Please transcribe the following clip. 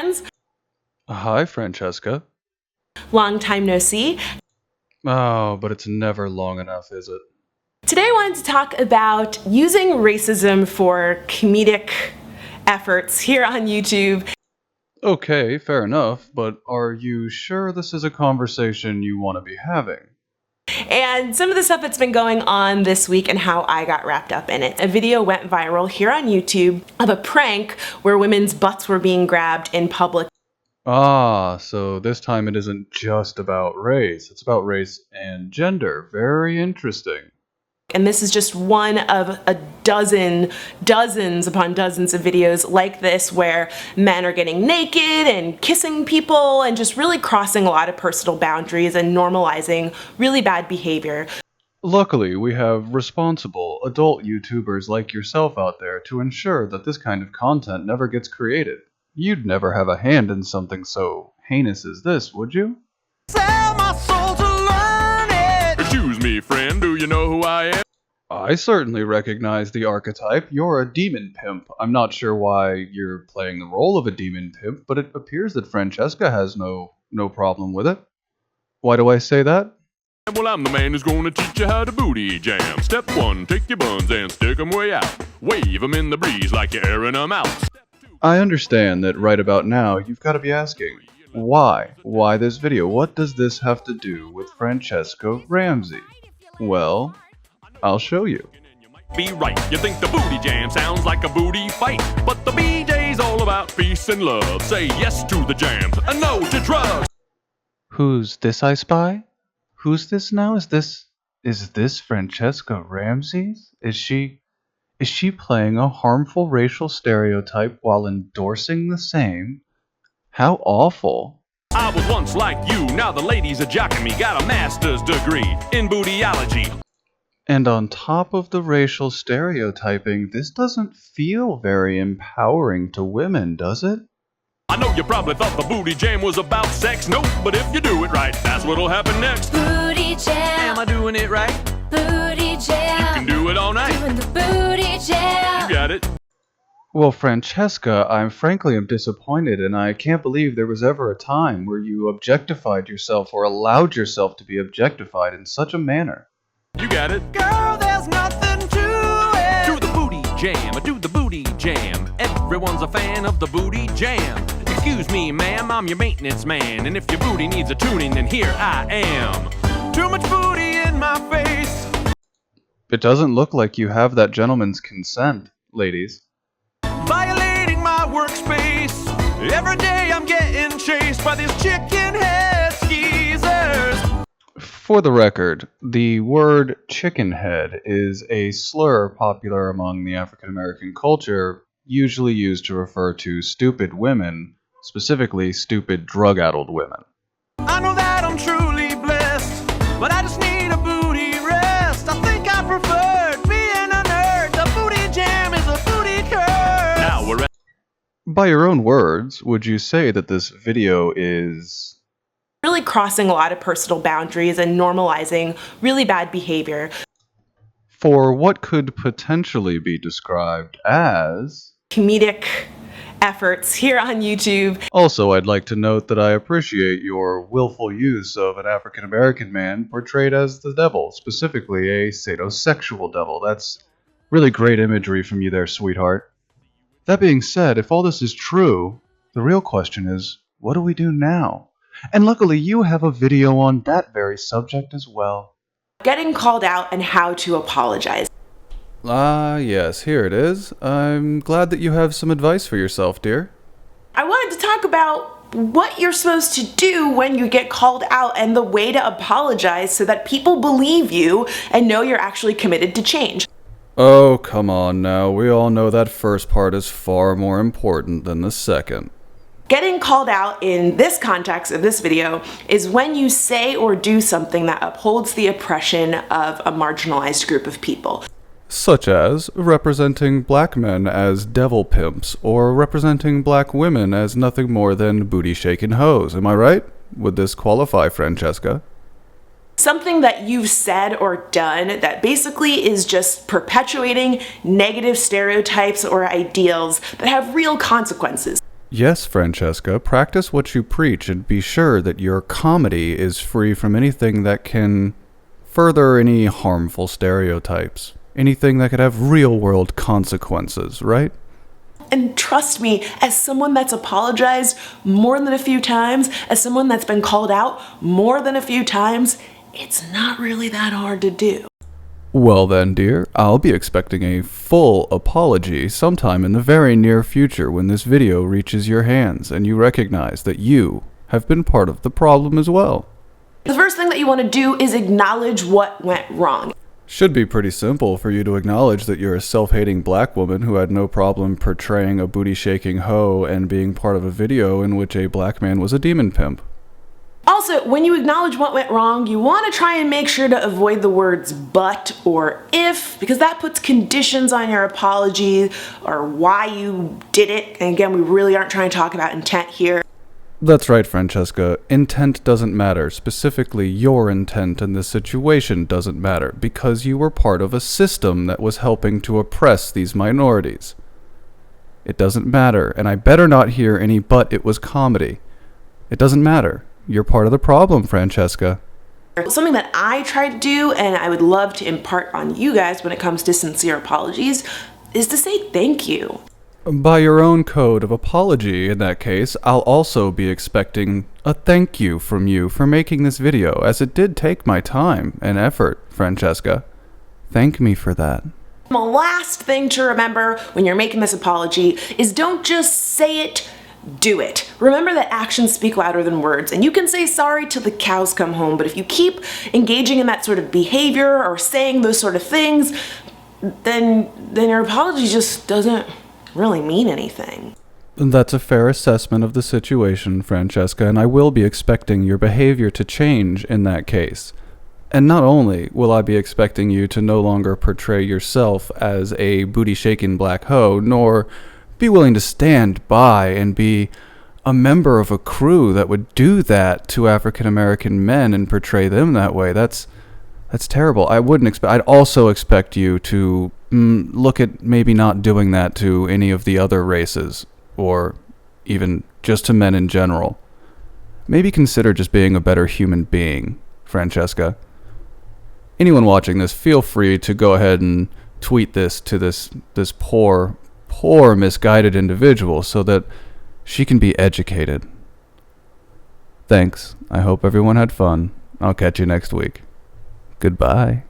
friends. Hi, Franchesca. Long time no see. Oh, but it's never long enough, is it? Today I wanted to talk about using racism for comedic efforts here on YouTube. Okay, fair enough, but are you sure this is a conversation you want to be having? And some of the stuff that's been going on this week and how I got wrapped up in it. A video went viral here on YouTube of a prank where women's butts were being grabbed in public. Ah, so this time it isn't just about race. It's about race and gender. Very interesting. And this is just one of a dozens upon dozens of videos like this where men are getting naked and kissing people and just really crossing a lot of personal boundaries and normalizing really bad behavior. Luckily, we have responsible adult YouTubers like yourself out there to ensure that this kind of content never gets created. You'd never have a hand in something so heinous as this, would you? Sell my soul to learn it. Excuse me, friend, do you know who I am? I certainly recognize the archetype. You're a demon pimp. I'm not sure why you're playing the role of a demon pimp, but it appears that Franchesca has no problem with it. Why do I say that? Well, I'm the man who's gonna teach you how to booty jam. Step 1, take your buns and stick 'em way out. Wave 'em in the breeze like you're airing 'em out. I understand that right about now you've got to be asking, why? Why this video? What does this have to do with Franchesca Ramsey? Well, I'll show you. Be right, you think the booty jam sounds like a booty fight, but the BJ's all about peace and love. Say yes to the jams and no to drugs. Who's this, I spy? Who's this now? Is this Franchesca Ramsey? Is she playing a harmful racial stereotype while endorsing the same? How awful. I was once like you, now the ladies are jocking me. Got a master's degree in bootyology. And on top of the racial stereotyping, this doesn't feel very empowering to women, does it? I know you probably thought the booty jam was about sex. Nope, but if you do it right, that's what'll happen next. Booty jam. Am I doing it right? Booty jam. You can do it all night. Doing the booty jam. You got it. Well, Franchesca, I frankly am disappointed, and I can't believe there was ever a time where you objectified yourself or allowed yourself to be objectified in such a manner. You got it. Girl, there's nothing to it. Do the booty jam, do the booty jam. Everyone's a fan of the booty jam. Excuse me, ma'am, I'm your maintenance man. And if your booty needs a tuning, then here I am. Too much booty in my face. It doesn't look like you have that gentleman's consent, ladies. Violating my workspace. Every day I'm getting chased by these chicken head skeezers. For the record, the word chicken head is a slur popular among the African American culture, usually used to refer to stupid women, specifically stupid drug-addled women. I know that I'm truly blessed, but I just need a booty rest. I think I prefer being a nerd. The booty jam is a booty curse. Now we're at By your own words, would you say that this video is Really crossing a lot of personal boundaries and normalizing really bad behavior. for what could potentially be described as Comedic efforts here on YouTube. Also, I'd like to note that I appreciate your willful use of an African American man portrayed as the devil, specifically a sadomasochistic devil. That's really great imagery from you there, sweetheart. That being said, if all this is true, the real question is, what do we do now? And luckily, you have a video on that very subject as well. Getting called out and how to apologize. Yes, here it is. I'm glad that you have some advice for yourself, dear. I wanted to talk about what you're supposed to do when you get called out and the way to apologize so that people believe you and know you're actually committed to change. Oh, come on now. We all know that first part is far more important than the second. Getting called out in this context of this video is when you say or do something that upholds the oppression of a marginalized group of people. Such as representing black men as devil pimps, or representing black women as nothing more than booty-shaking hoes. Am I right? Would this qualify, Franchesca? Something that you've said or done that basically is just perpetuating negative stereotypes or ideals that have real consequences. Yes, Franchesca, practice what you preach and be sure that your comedy is free from anything that can further any harmful stereotypes. Anything that could have real-world consequences, right? And trust me, as someone that's apologized more than a few times, as someone that's been called out more than a few times, it's not really that hard to do. Well then, dear, I'll be expecting a full apology sometime in the very near future when this video reaches your hands and you recognize that you have been part of the problem as well. The first thing that you want to do is acknowledge what went wrong. Should be pretty simple for you to acknowledge that you're a self-hating black woman who had no problem portraying a booty-shaking hoe and being part of a video in which a black man was a demon pimp. Also, when you acknowledge what went wrong, you want to try and make sure to avoid the words but or if, because that puts conditions on your apology or why you did it. And again, we really aren't trying to talk about intent here. That's right, Franchesca. Intent doesn't matter. Specifically, your intent in this situation doesn't matter because you were part of a system that was helping to oppress these minorities. It doesn't matter, and I better not hear any but it was comedy. It doesn't matter. You're part of the problem, Franchesca. Something that I try to do, and I would love to impart on you guys when it comes to sincere apologies, is to say thank you. By your own code of apology, in that case, I'll also be expecting a thank you from you for making this video, as it did take my time and effort, Franchesca. Thank me for that. The last thing to remember when you're making this apology is don't just say it, do it. Remember that actions speak louder than words, and you can say sorry till the cows come home, but if you keep engaging in that sort of behavior or saying those sort of things, then your apology just doesn't really mean anything. That's a fair assessment of the situation, Franchesca, and I will be expecting your behavior to change in that case. And not only will I be expecting you to no longer portray yourself as a booty-shaking black hoe, nor be willing to stand by and be a member of a crew that would do that to African American men and portray them that way. That's terrible. I'd also expect you to look at maybe not doing that to any of the other races, or even just to men in general. Maybe consider just being a better human being, Franchesca. Anyone watching this, feel free to go ahead and tweet this to this poor misguided individual so that she can be educated. Thanks. I hope everyone had fun. I'll catch you next week. Goodbye.